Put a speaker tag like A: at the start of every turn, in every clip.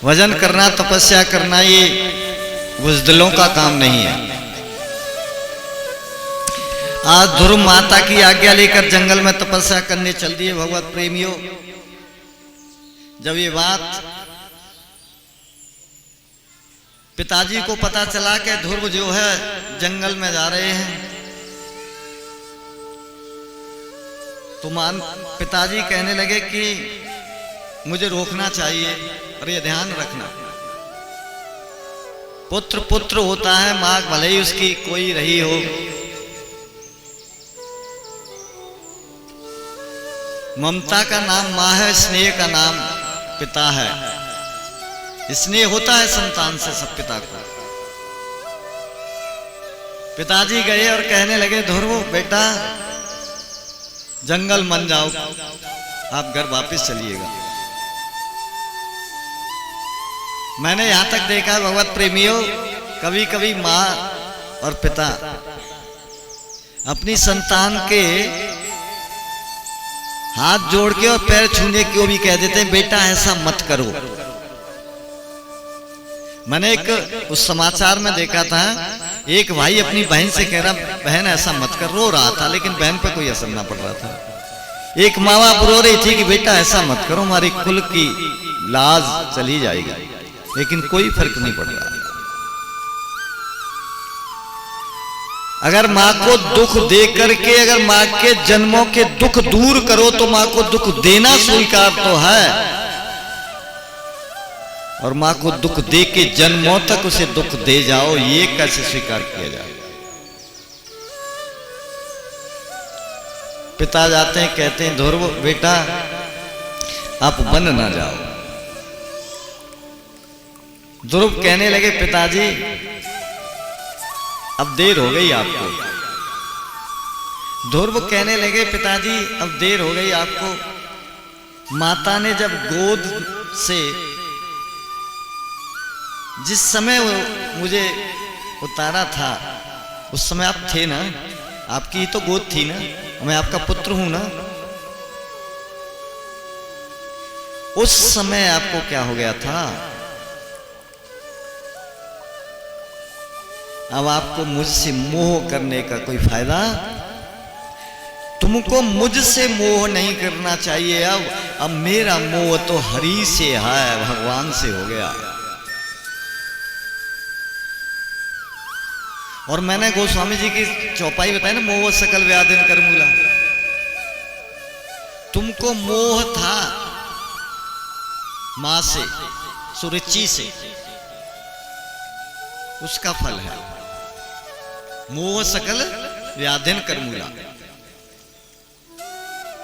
A: भजन करना, तपस्या करना ये बुज़दिलों का काम नहीं है। आज ध्रुव माता की आज्ञा लेकर जंगल में तपस्या करने चल दिए भगवत प्रेमियों। जब ये बात पिताजी को पता चला कि ध्रुव जो है जंगल में जा रहे हैं, तो पिताजी कहने लगे कि मुझे रोकना चाहिए और ये ध्यान रखना, पुत्र पुत्र होता है, मां भले ही उसकी कोई रही हो, ममता का नाम मां है, स्नेह का नाम पिता है। स्नेह होता है संतान से सब पिता को। पिताजी गए और कहने लगे ध्रुव बेटा जंगल मन जाओ, आप घर वापस चलिएगा। मैंने यहां तक देखा है भगवत प्रेमियों, कभी कभी मां और पिता अपनी संतान के हाथ जोड़ के और पैर छूने को भी कह देते हैं बेटा ऐसा मत करो। मैंने एक उस समाचार में देखा था, एक भाई अपनी बहन से कह रहा बहन ऐसा मत कर, रो रहा था लेकिन बहन पे कोई असर ना पड़ रहा था। एक माँ बाप रो रही थी कि बेटा ऐसा मत करो, हमारी कुल की लाज चली जाएगी, लेकिन कोई फर्क नहीं पड़ रहा। अगर माँ को दुख दे करके अगर माँ के जन्मों के दुख दूर करो तो माँ को दुख देना स्वीकार तो है, और मां को दुख दे के जन्मों तक उसे दुख दे जाओ, ये कैसे स्वीकार किया जाए। पिता जाते हैं, कहते हैं ध्रुव बेटा आप वन ना जाओ। ध्रुव कहने लगे पिताजी अब देर हो गई आपको। ध्रुव कहने लगे पिताजी अब देर हो गई आपको। माता ने जब गोद से जिस समय मुझे उतारा था उस समय आप थे ना, आपकी ही तो गोद थी ना, मैं आपका पुत्र हूं ना। उस समय आपको क्या हो गया था, अब आपको मुझसे मोह करने का कोई फायदा, तुमको मुझसे मोह नहीं करना चाहिए। अब मेरा मोह तो हरि से है, भगवान से हो गया। और मैंने गोस्वामी जी की चौपाई बताई ना, मोह सकल व्याधिन कर मूला। तुमको मोह था मां से, सुरुचि से, उसका फल है मोह सकल व्याधिन कर मूला।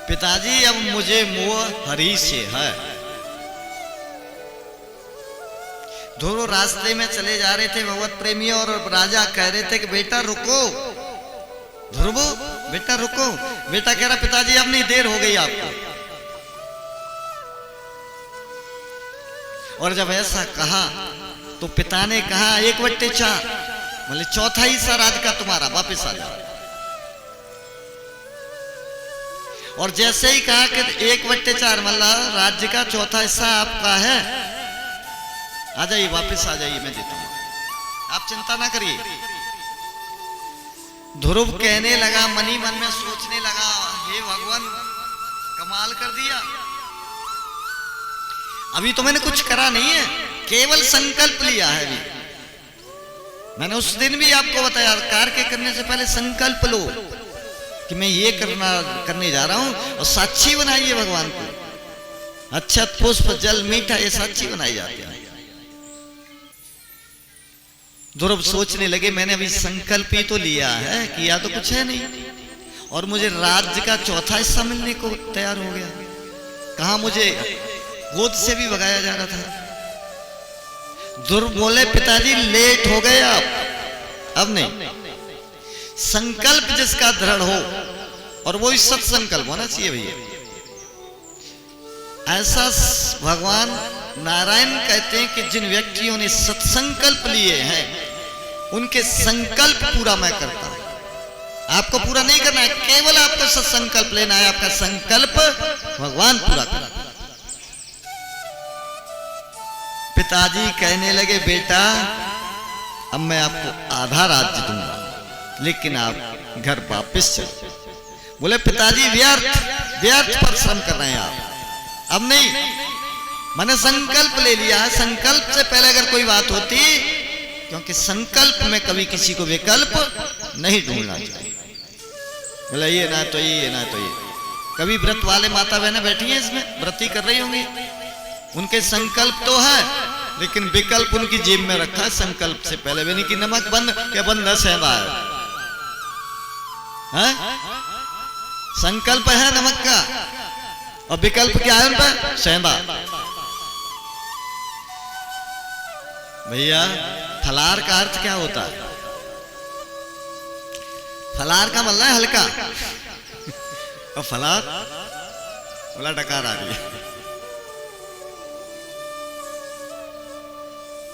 A: पिताजी अब मुझे मोह हरि से है। दोनों रास्ते में चले जा रहे थे भगवत प्रेमियों, और राजा कह रहे थे कि बेटा रुको, ध्रुव बेटा रुको। बेटा कह रहा पिताजी अब नहीं, देर हो गई आपको। और जब ऐसा कहा तो पिता ने कहा 1/4, मतलब चौथा हिस्सा राज का तुम्हारा, वापिस आ जाओ। और जैसे ही कहा कि 1/4 मतलब राज्य का चौथा हिस्सा आपका है, आ जाइए वापस आ जाइए, मैं देता हूं, आप चिंता ना करिए। ध्रुव कहने लगा, मनी मन में सोचने लगा हे भगवान कमाल कर दिया, अभी तो मैंने कुछ करा नहीं है, केवल संकल्प लिया है। अभी मैंने उस दिन भी आपको बताया कार्य करने से पहले संकल्प लो कि मैं ये करने जा रहा हूं, और साक्षी बनाइए भगवान को। अक्षत पुष्प जल मीठा ये साक्षी बनाई जाती है। ध्रुव सोचने लगे मैंने अभी संकल्प ही तो लिया है, किया तो कुछ है नहीं, और मुझे राज्य का चौथा हिस्सा मिलने को तैयार हो गया। कहा मुझे गोद से भी भगाया जा रहा था। ध्रुव बोले पिताजी लेट हो गए आप, अब नहीं। संकल्प जिसका दृढ़ हो, और वो सत्संकल्प होना चाहिए भैया। ऐसा भगवान नारायण कहते हैं कि जिन व्यक्तियों ने सत्संकल्प लिए हैं उनके संकल्प पूरा मैं करता हूं। आपको पूरा नहीं करना है, केवल आपको सत्संकल्प लेना है, आपका संकल्प भगवान पूरा करता है। पिताजी कहने लगे, बेटा अब मैं आपको आधा राज्य दूंगा, लेकिन आप घर वापस चलो। बोले, पिताजी व्यर्थ परिश्रम कर रहे हैं आप, अब नहीं। मैंने संकल्प ले लिया है, संकल्प से पहले अगर कोई बात होती, क्योंकि संकल्प में कभी किसी को विकल्प नहीं ढूंढना चाहिए। बोला, ये ना तो ये ना तो ये। कभी व्रत वाले माता बहनें बैठी हैं इसमें, व्रती कर रही होंगी, उनके संकल्प तो है, लेकिन विकल्प उनकी जेब में रखा है संकल्प से पहले। भी नहीं कि नमक बंद क्या बंद सेवा है? संकल्प है नमक का, और विकल्प क्या है उन पर? सेवा। भैया, फलार का अर्थ क्या होता है? फलार का मतलब है हल्का, और फलार बोला डकार आ रही है।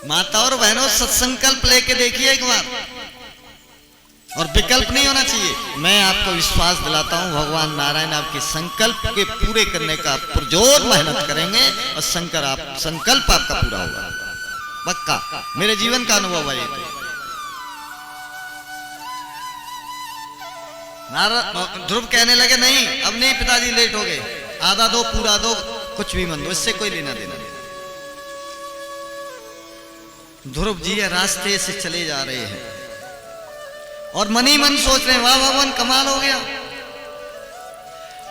A: माता और बहनों, सत्संकल्प लेके देखिए एक बार, और विकल्प नहीं होना चाहिए। मैं आपको विश्वास दिलाता हूं, भगवान नारायण आपके संकल्प के पूरे करने का पुरजोर मेहनत करेंगे, और संकल्प आपका पूरा होगा, पक्का। मेरे जीवन का अनुभव है ये। ध्रुव कहने लगे, नहीं अब नहीं पिताजी, लेट हो गए, आधा दो, पूरा दो, कुछ भी मन दो, इससे कोई लेना देना नहीं। ध्रुव जी रास्ते से चले जा रहे हैं, और मन ही मन सोच रहे हैं, वाह भगवान कमाल हो गया।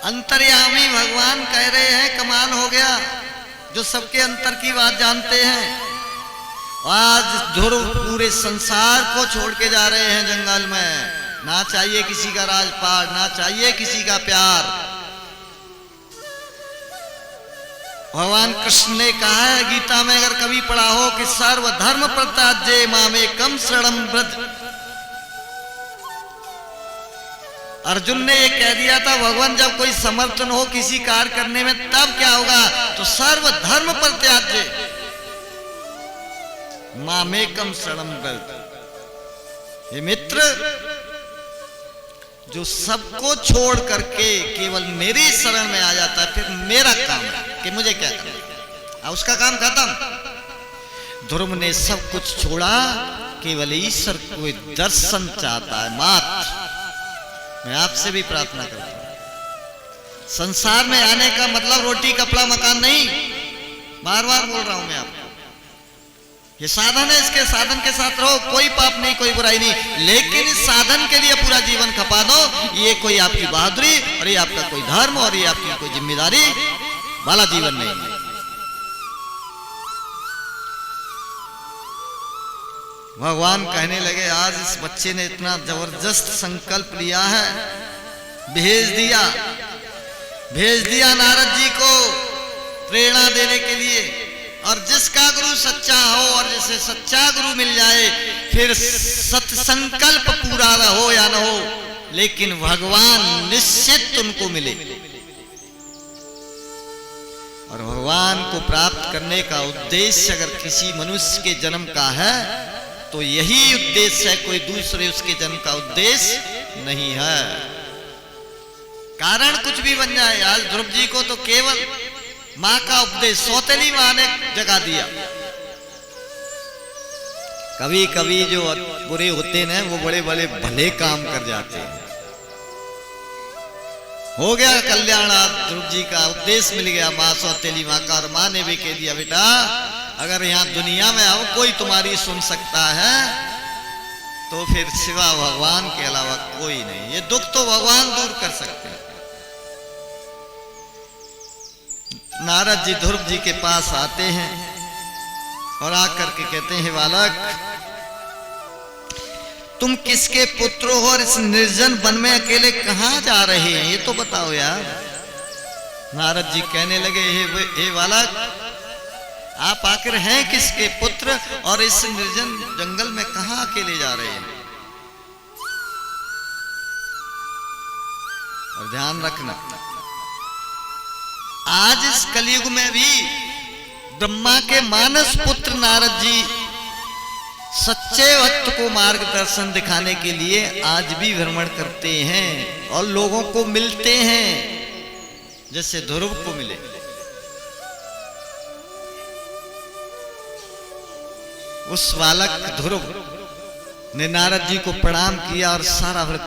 A: अंतर्यामी भगवान कह रहे हैं कमाल हो गया, जो सबके अंतर की बात जानते हैं। आज ध्रुव पूरे संसार को छोड़ के जा रहे हैं जंगल में, ना चाहिए किसी का राजपाट, ना चाहिए किसी का प्यार। भगवान कृष्ण ने कहा है गीता में, अगर कभी पढ़ा हो कि सर्वधर्म प्रत्याज्ये मामेकं शरणं व्रज। अर्जुन ने ये कह दिया था, भगवान जब कोई समर्थन हो किसी कार्य करने में, तब क्या होगा? तो सर्वधर्म प्रत्याज्ये मामेकं शरणं व्रज। ये मित्र, जो सबको छोड़ करके केवल मेरी शरण में आ जाता है, फिर मेरा काम है कि मुझे क्या करना, उसका काम खत्म। ध्रुव ने सब कुछ छोड़ा, केवल ईश्वर को दर्शन चाहता है मात्र। मैं आपसे भी प्रार्थना करता हूं, संसार में आने का मतलब रोटी कपड़ा मकान नहीं, बार बार बोल रहा हूं मैं आपको। ये साधन है, इसके साधन के साथ रहो, कोई पाप नहीं, कोई बुराई नहीं, लेकिन इस साधन के लिए पूरा जीवन खपा दो, ये कोई आपकी बहादुरी और ये आपका कोई धर्म और ये आपकी कोई जिम्मेदारी वाला जीवन नहीं है। भगवान कहने लगे, आज इस बच्चे ने इतना जबरदस्त संकल्प लिया है, भेज दिया नारद जी को प्रेरणा देने के लिए। और जिसका गुरु सच्चा हो, और जिसे सच्चा गुरु मिल जाए, फिर सत्संकल्प पूरा हो या न हो, लेकिन भगवान निश्चित उनको मिले। और भगवान को प्राप्त करने का उद्देश्य अगर किसी मनुष्य के जन्म का है, तो यही उद्देश्य है, कोई दूसरे उसके जन्म का उद्देश्य नहीं है। कारण कुछ भी बन जाए, आज ध्रुव जी को तो केवल मां का उपदेश, सौतेली मां ने जगा दिया। कभी कभी जो बुरे होते हैं वो बड़े बड़े भले काम कर जाते हैं। हो गया कल्याण, ध्रुव जी का उपदेश मिल गया मां सौतेली मां का, और मां ने भी कह दिया, बेटा अगर यहां दुनिया में आओ कोई तुम्हारी सुन सकता है, तो फिर सिवा भगवान के अलावा कोई नहीं। ये दुख तो भगवान दूर कर सकते हैं। नारद जी ध्रुव जी के पास आते हैं और आकर के कहते हैं, बालक तुम किसके पुत्र हो और इस निर्जन वन में अकेले कहां जा रहे हैं, ये तो बताओ यार। नारद जी कहने लगे, हे बालक, आप आखिर हैं किसके पुत्र और इस निर्जन जंगल में कहां अकेले जा रहे हैं? और ध्यान रखना, आज इस कलयुग में भी ब्रह्मा के मानस पुत्र नारद जी सच्चे भक्त को मार्गदर्शन दिखाने के लिए आज भी भ्रमण करते हैं और लोगों को मिलते हैं, जैसे ध्रुव को मिले। उस बालक ध्रुव ने नारद जी को प्रणाम किया और सारा व्रत